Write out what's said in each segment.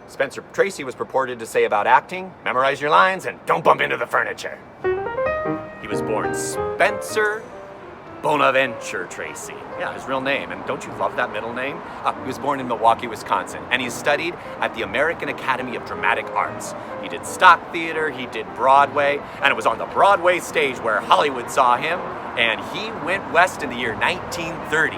Spencer Tracy was purported to say about acting, memorize your lines and don't bump into the furniture. He was born Spencer Bonaventure Tracy. Yeah, his real name. And don't you love that middle name? He was born in Milwaukee, Wisconsin, and he studied at the American Academy of Dramatic Arts. He did stock theater, he did Broadway, and it was on the Broadway stage where Hollywood saw him, and he went west in the year 1930.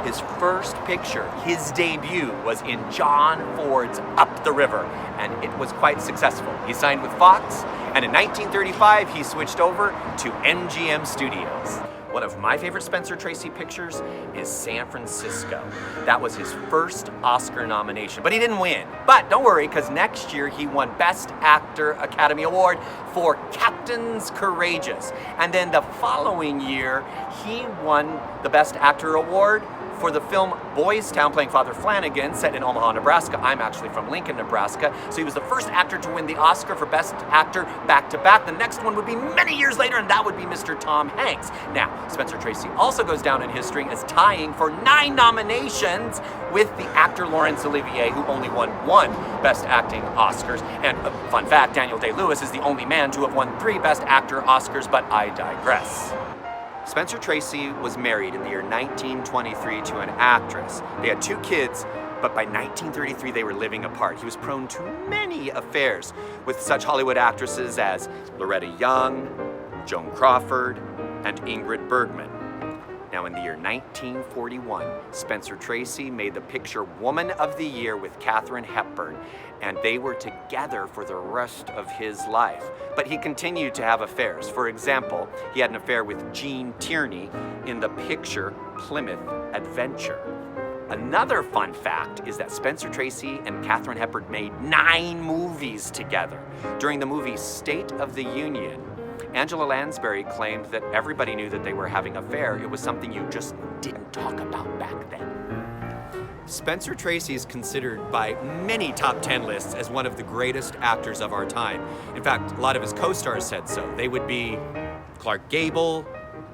His first picture, his debut, was in John Ford's Up the River, and it was quite successful. He signed with Fox, and in 1935 he switched over to MGM Studios. One of my favorite Spencer Tracy pictures is San Francisco. That was his first Oscar nomination, but he didn't win. But don't worry, because next year he won Best Actor Academy Award for Captains Courageous. And then the following year, he won the Best Actor Award for the film Boys Town, playing Father Flanagan, set in Omaha, Nebraska. I'm actually from Lincoln, Nebraska. So he was the first actor to win the Oscar for Best Actor back-to-back. The next one would be many years later, and that would be Mr. Tom Hanks. Now, Spencer Tracy also goes down in history as tying for 9 nominations with the actor Laurence Olivier, who only won 1 Best Acting Oscars. And fun fact, Daniel Day-Lewis is the only man to have won 3 Best Actor Oscars, but I digress. Spencer Tracy was married in the year 1923 to an actress. They had 2 kids, but by 1933 they were living apart. He was prone to many affairs with such Hollywood actresses as Loretta Young, Joan Crawford, and Ingrid Bergman. Now in the year 1941, Spencer Tracy made the picture Woman of the Year with Katharine Hepburn, and they were together for the rest of his life. But he continued to have affairs. For example, he had an affair with Jean Tierney in the picture Plymouth Adventure. Another fun fact is that Spencer Tracy and Katharine Hepburn made 9 movies together. During the movie State of the Union, Angela Lansbury claimed that everybody knew that they were having an affair. It was something you just didn't talk about back then. Spencer Tracy is considered by many top 10 lists as one of the greatest actors of our time. In fact, a lot of his co-stars said so. They would be Clark Gable,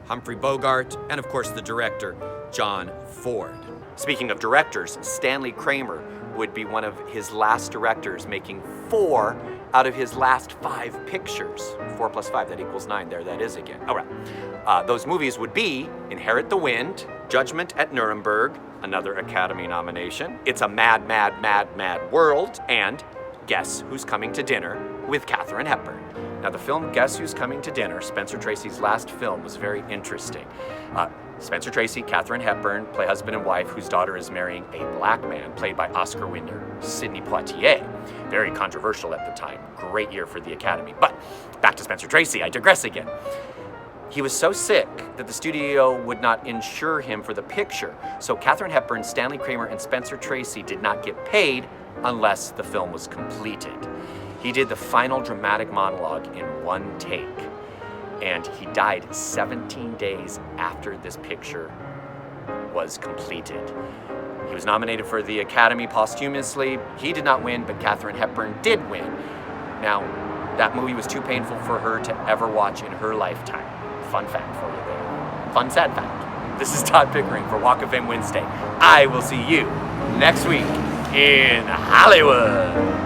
Humphrey Bogart, and of course the director, John Ford. Speaking of directors, Stanley Kramer would be one of his last directors, making 4 out of his last 5 pictures. 4 plus 5, that equals 9. There that is again. All right. Those movies would be Inherit the Wind, Judgment at Nuremberg, another Academy nomination, It's a Mad, Mad, Mad, Mad World, and Guess Who's Coming to Dinner with Katharine Hepburn. Now the film Guess Who's Coming to Dinner, Spencer Tracy's last film, was very interesting. Spencer Tracy, Katharine Hepburn play husband and wife whose daughter is marrying a black man played by Oscar winner Sidney Poitier. Very controversial at the time. Great year for the Academy. But back to Spencer Tracy, I digress again. He was so sick that the studio would not insure him for the picture. So Katharine Hepburn, Stanley Kramer, and Spencer Tracy did not get paid unless the film was completed. He did the final dramatic monologue in 1 take. And he died 17 days after this picture was completed. He was nominated for the Academy posthumously. He did not win, but Katharine Hepburn did win. Now, that movie was too painful for her to ever watch in her lifetime. Fun fact for you there. Fun, sad fact. This is Todd Pickering for Walk of Fame Wednesday. I will see you next week in Hollywood.